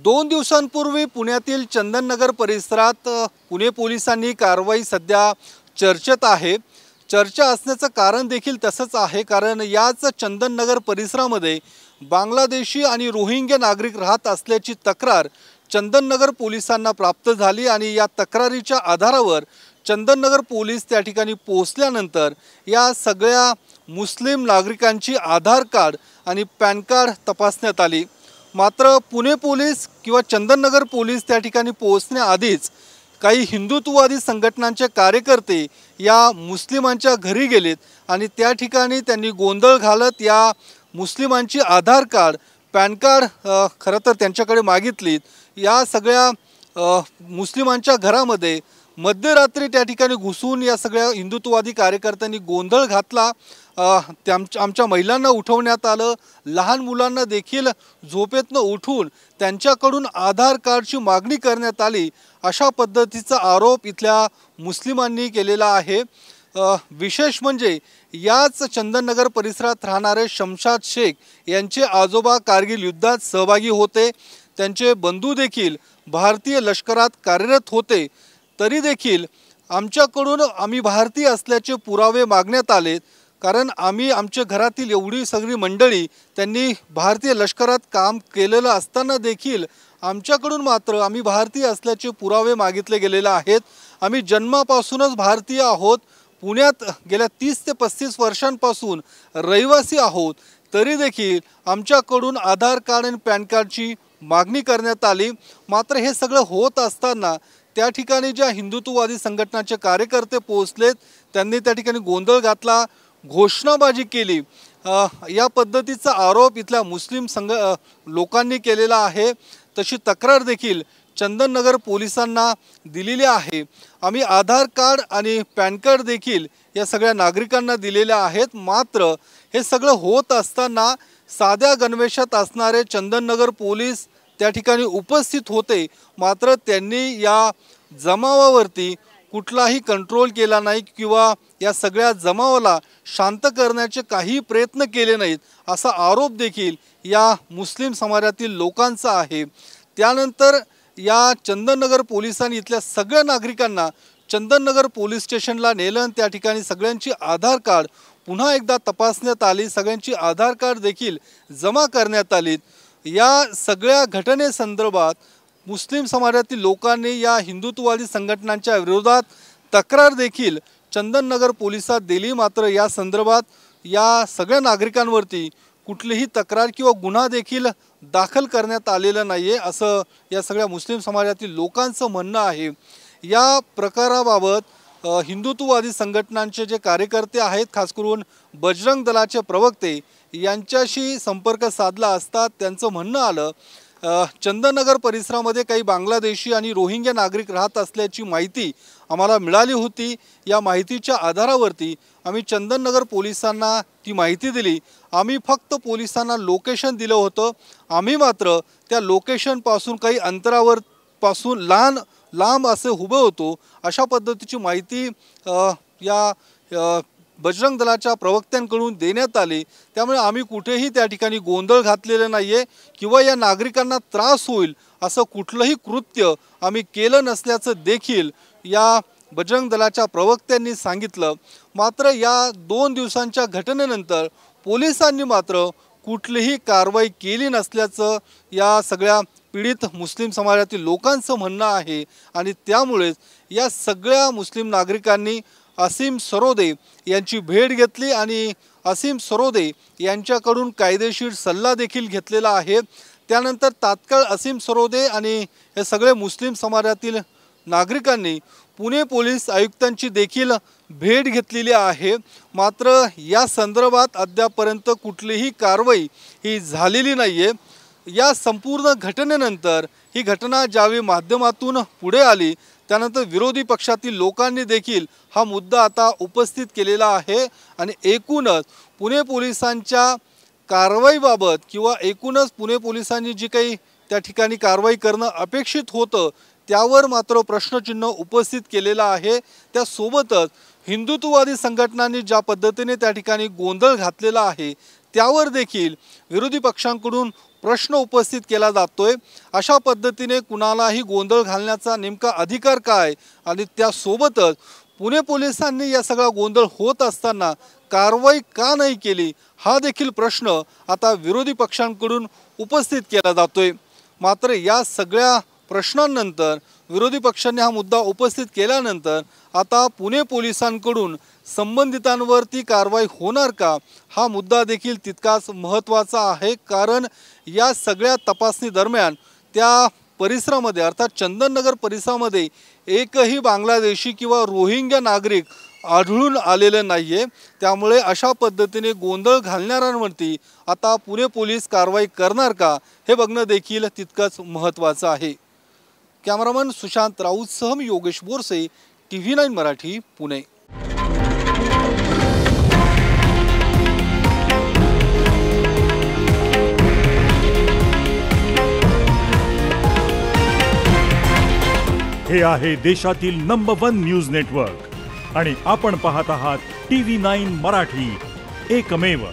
2 दिवसांपूर्वी पुण्यातील चंदननगर परिसरात पुणे पोलिसांनी कारवाई सध्या चर्चेत आहे। चर्चा असण्याचं कारण देखील तसंच आहे, कारण याच चंदननगर परिसरामध्ये बांगलादेशी आणि रोहिंग्या नागरिक राहत असल्याची तक्रार चंदननगर पोलिसांना प्राप्त झाली आणि या तक्रारीच्या आधारावर चंदननगर पोलीस त्या ठिकाणी पोहोचल्यानंतर या सगळ्या मुस्लिम नागरिकांची आधार कार्ड आणि पॅन कार्ड तपासण्यात आली। मात्र पुणे पोलीस किंवा चंदननगर पोलीस त्या ठिकाणी पोहोचण्याआधीच काही हिंदुत्ववादी संघटनांचे कार्यकर्ते या मुस्लिमांच्या घरी गेलेत आणि त्या ठिकाणी त्यांनी गोंधळ घालत या मुस्लिमांची आधार कार्ड पॅन कार्ड खरं तर त्यांच्याकडे मागितलीत। या सगळ्या मुस्लिमांच्या घरामध्ये मध्यरात्री त्या ठिकाणी घुसून या सगळ्या हिंदुत्ववादी कार्यकर्त्यांनी गोंधळ घातला। आमच्या महिलांना उठवण्यात आलं, लहान मुलांना देखील झोपेतनं उठून त्यांच्याकडून आधार कार्डची मागणी करण्यात आली, अशा पद्धतीचा आरोप इथल्या मुस्लिमांनी केलेला आहे। विशेष म्हणजे याच चंदननगर परिसरात राहणारे शमशाद शेख यांचे आजोबा कारगिल युद्धात सहभागी होते, त्यांचे बंधू देखील भारतीय लष्करात कार्यरत होते, तरी देखील आमच्याकडून आम्ही भारतीय असल्याचे पुरावे मागण्यात आले, कारण आमच्या घरातील एवढी सगळी मंडळी त्यांनी भारतीय लष्करात काम केलेलं असताना देखील आमच्याकडून मात्र आम्ही भारतीय असल्याचे पुरावे मागितले गेलेले आहेत। आम्ही जन्मापासूनच भारतीय आहोत, पुण्यात गेल्या 30 ते 35 वर्षांपासून रहिवासी आहोत, तरी देखील आमच्याकडून आधार कार्ड आणि पॅन कार्डची मागणी करण्यात आली। मात्र हे सगळं होत असताना त्या ठिकाणी ज्या हिंदुत्ववादी संघटनाचे कार्यकर्ते पोहोचलेत त्यांनी त्या ठिकाणी गोंधळ घातला, घोषणाबाजी केली, या पद्धतीचा आरोप इथल्या मुस्लिम लोकांनी केलेला आहे। तशी तक्रार देखील चंदननगर पोलिसांना दिलेली आहे। आम्ही आधार कार्ड आणि पॅन कार्ड देखील या सगळ्या नागरिकांना दिलेले आहेत। मात्र हे सगळं होत असताना साध्या गणवेशात असणारे चंदननगर पोलीस त्या ठिकाणी उपस्थित होते, मात्र त्यांनी या जमावावरती कुठलाही कंट्रोल केला नाही किंवा या सगळ्या जमावाला शांत करण्याचे काही प्रयत्न केले नाहीत, असा आरोप देखील या मुस्लिम समाजातील लोकांचा आहे। त्यानंतर या चंदननगर पोलिसांनी इथल्या सगळ्या नागरिकांना चंदननगर पोलीस स्टेशनला नेलं आणि त्या ठिकाणी सगळ्यांची आधार कार्ड पुन्हा एकदा तपासण्यात आली, सगळ्यांची आधार कार्ड देखील जमा करण्यात आली। या सगळ्या घटनेसंदर्भात मुस्लिम समाजातील लोकांनी या हिंदुत्ववादी संघटनांच्या विरोधात तक्रार देखील चंदननगर पोलिसात दिली, मात्र या संदर्भात या सगळ्या नागरिकांवरती कुठलीही तक्रार किंवा गुन्हा देखील दाखल करण्यात आलेला नाहीये, असं या सगळ्या मुस्लिम समाजातील लोकांचं म्हणणं आहे। या प्रकाराबाबत हिंदुत्ववादी संघटनांचे जे कार्यकर्ते आहेत, खास करून बजरंग दलाचे प्रवक्ते, यांच्याशी संपर्क साधला असता त्यांचं म्हणणं आलं, चंदननगर परिसरामध्ये काही बांगलादेशी आणि रोहिंग्या नागरिक राहत असल्याची माहिती आम्हाला मिळाली होती। या माहितीच्या आधारावरती आम्ही चंदननगर पोलिसांना ती माहिती दिली। आम्ही फक्त पोलिसांना लोकेशन दिलं होतं, आम्ही मात्र त्या लोकेशनपासून काही अंतरावर पासून लांब असे उभे होतो, अशा पद्धतीची माहिती या बजरंग दलाच्या प्रवक्त्यांकडून देण्यात आली। त्यामुळे आम्ही कुठेही त्या ठिकाणी गोंधळ घातलेला नाहीये किंवा या नागरिकांना त्रास होईल असं कुठलंही कृत्य आम्ही केलं नसल्याचं देखील या बजरंग दलाच्या प्रवक्त्यांनी सांगितलं। मात्र या 2 दिवसांच्या घटनेनंतर पोलिसांनी मात्र कुठलीही कारवाई केली नसल्याचं या सगळ्या पीडित मुस्लिम समाजातील लोकांचं म्हणणं आहे आणि त्यामुळेच या सगळ्या मुस्लिम नागरिकांनी असीम सरोदे यांची भेट घेतली आणि असीम सरोदे यांच्याकडून कायदेशीर सल्ला देखील घेतलेला आहे। त्यानंतर तात्काळ असीम सरोदे आणि हे सगळे मुस्लिम समाजातील नागरिकांनी पुणे पोलीस आयुक्तांची देखील भेट घेतलेली आहे। मात्र या संदर्भात अद्यापर्यंत कुठलीही कारवाई ही झालेली नाहीये। या संपूर्ण घटनेनंतर ही घटना ज्यावेळी माध्यमातून पुढे आली, त्यानंतर विरोधी पक्षातील लोकांनी देखील हा मुद्दा आता उपस्थित केलेला आहे आणि एकूणच पुणे पोलिसांच्या कारवाईबाबत किंवा एकूणच पुणे पोलिसांनी जी काही त्या ठिकाणी कारवाई करणं अपेक्षित होतं त्यावर मात्र प्रश्नचिन्ह उपस्थित केलेला आहे। त्यासोबतच हिंदुत्ववादी संघटनांनी ज्या पद्धतीने त्या ठिकाणी गोंधळ घातलेला आहे त्यावर देखील विरोधी पक्षांकडून प्रश्न उपस्थित केला जातोय। अशा पद्धतीने कुणालाही गोंधळ घालण्याचा नेमका अधिकार काय आणि त्यासोबतच पुणे पोलिसांनी या सगळा गोंधळ होत असताना कारवाई का नाही केली हा देखील प्रश्न आता विरोधी पक्षांकडून उपस्थित केला जातोय। मात्र या सगळ्या प्रश्नांनंतर विरोधी पक्षांनी हा मुद्दा उपस्थित केल्यानंतर आता पुणे पोलिसांकडून संबंधितांवरती कारवाई होणार का हा मुद्दा देखील तितकाच महत्त्वाचा आहे। कारण या सगळ्या तपासणी दरम्यान त्या परिसरामध्ये अर्थात चंदननगर परिसरामध्ये एकही बांगलादेशी किंवा रोहिंग्या नागरिक आढळून आलेले नाहीये। त्यामुळे अशा पद्धतीने गोंधळ घालणाऱ्यांवरती आता पुणे पोलीस कारवाई करणार का हे बघणं देखील तितकंच महत्त्वाचं आहे। कॅमेरामन सुशांत राऊतसह मी योगेश बोरसे, TV9 मराठी, पुणे। हे आहे देशातील नंबर 1 न्यूज नेटवर्क आणि आपण पाहत आहात TV9 मराठी, एकमेव।